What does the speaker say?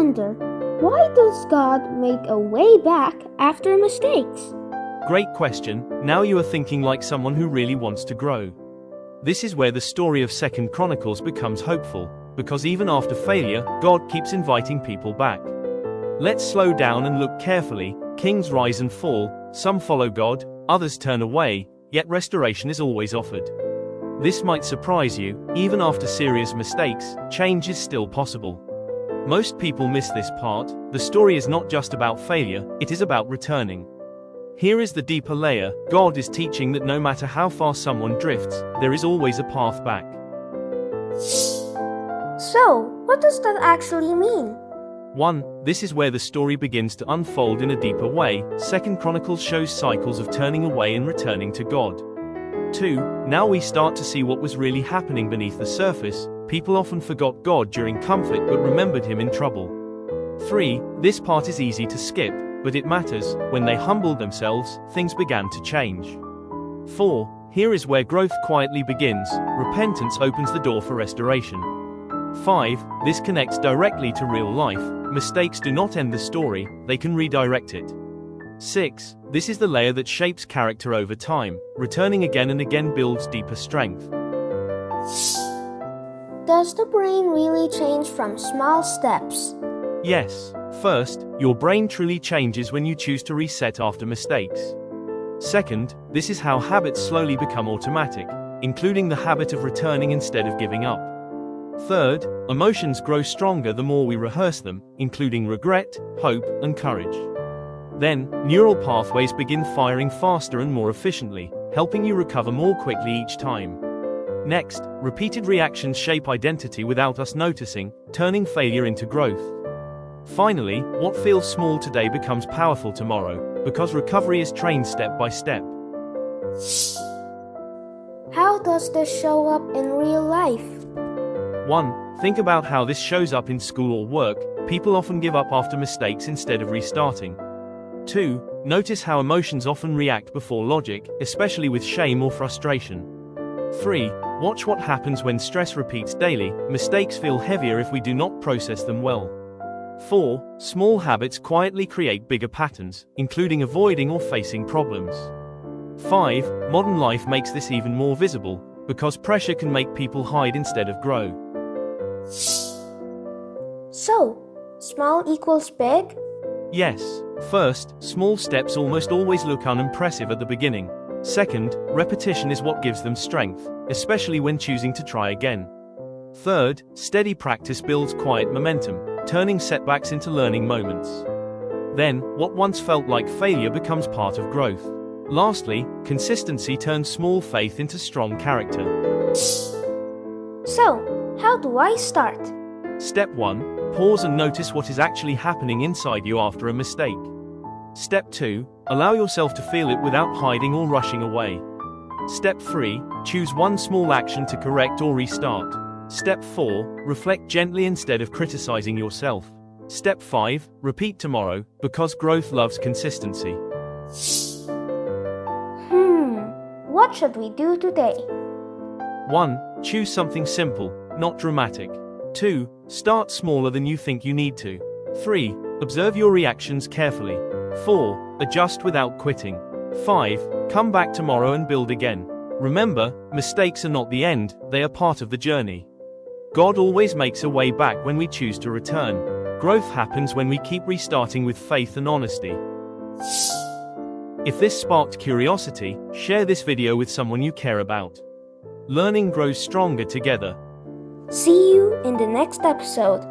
wonder, why does God make a way back after mistakes? Great question. Now you are thinking like someone who really wants to grow. This is where the story of 2 Chronicles becomes hopeful, because even after failure, God keeps inviting people back. Let's slow down and look carefully. Kings rise and fall, some follow God, others turn away, yet restoration is always offered. This might surprise you, even after serious mistakes, change is still possible. Most people miss this part. The story is not just about failure, it is about returning. Here is the deeper layer. God is teaching that no matter how far someone drifts, there is always a path back. So, what does that actually mean? 1. This is where the story begins to unfold in a deeper way. 2 Chronicles shows cycles of turning away and returning to God. 2. Now we start to see what was really happening beneath the surface. People often forgot God during comfort but remembered Him in trouble. 3. This part is easy to skip, but it matters. When they humbled themselves, things began to change. 4. Here is where growth quietly begins. Repentance opens the door for restoration. 5. This connects directly to real life. Mistakes do not end the story, they can redirect it. 6. This is the layer that shapes character over time. Returning again and again builds deeper strength. Does the brain really change from small steps? Yes. First, your brain truly changes when you choose to reset after mistakes. Second, this is how habits slowly become automatic, including the habit of returning instead of giving up. Third, emotions grow stronger the more we rehearse them, including regret, hope, and courage. Then, neural pathways begin firing faster and more efficiently, helping you recover more quickly each time. Next, repeated reactions shape identity without us noticing, turning failure into growth. Finally, what feels small today becomes powerful tomorrow, because recovery is trained step by step. How does this show up in real life? 1. Think about how this shows up in school or work. People often give up after mistakes instead of restarting. 2. Notice how emotions often react before logic, especially with shame or frustration. 3. Watch what happens when stress repeats daily. Mistakes feel heavier if we do not process them well. 4. Small habits quietly create bigger patterns, including avoiding or facing problems. 5. Modern life makes this even more visible, because pressure can make people hide instead of grow. So, small equals big? Yes. First, small steps almost always look unimpressive at the beginning. Second, repetition is what gives them strength, especially when choosing to try again. Third, steady practice builds quiet momentum, turning setbacks into learning moments. Then, what once felt like failure becomes part of growth. Lastly, consistency turns small faith into strong character. So, how do I start? Step 1. Pause and notice what is actually happening inside you after a mistake. Step 2. Allow yourself to feel it without hiding or rushing away. Step 3. Choose one small action to correct or restart. Step 4. Reflect gently instead of criticizing yourself. Step 5. Repeat tomorrow, because growth loves consistency. What should we do today? 1. Choose something simple, not dramatic. 2. Start smaller than you think you need to. 3. Observe your reactions carefully. 4. Adjust without quitting. 5. Come back tomorrow and build again. Remember, mistakes are not the end, they are part of the journey. God always makes a way back when we choose to return. Growth happens when we keep restarting with faith and honesty. If this sparked curiosity, share this video with someone you care about. Learning grows stronger together. See you in the next episode.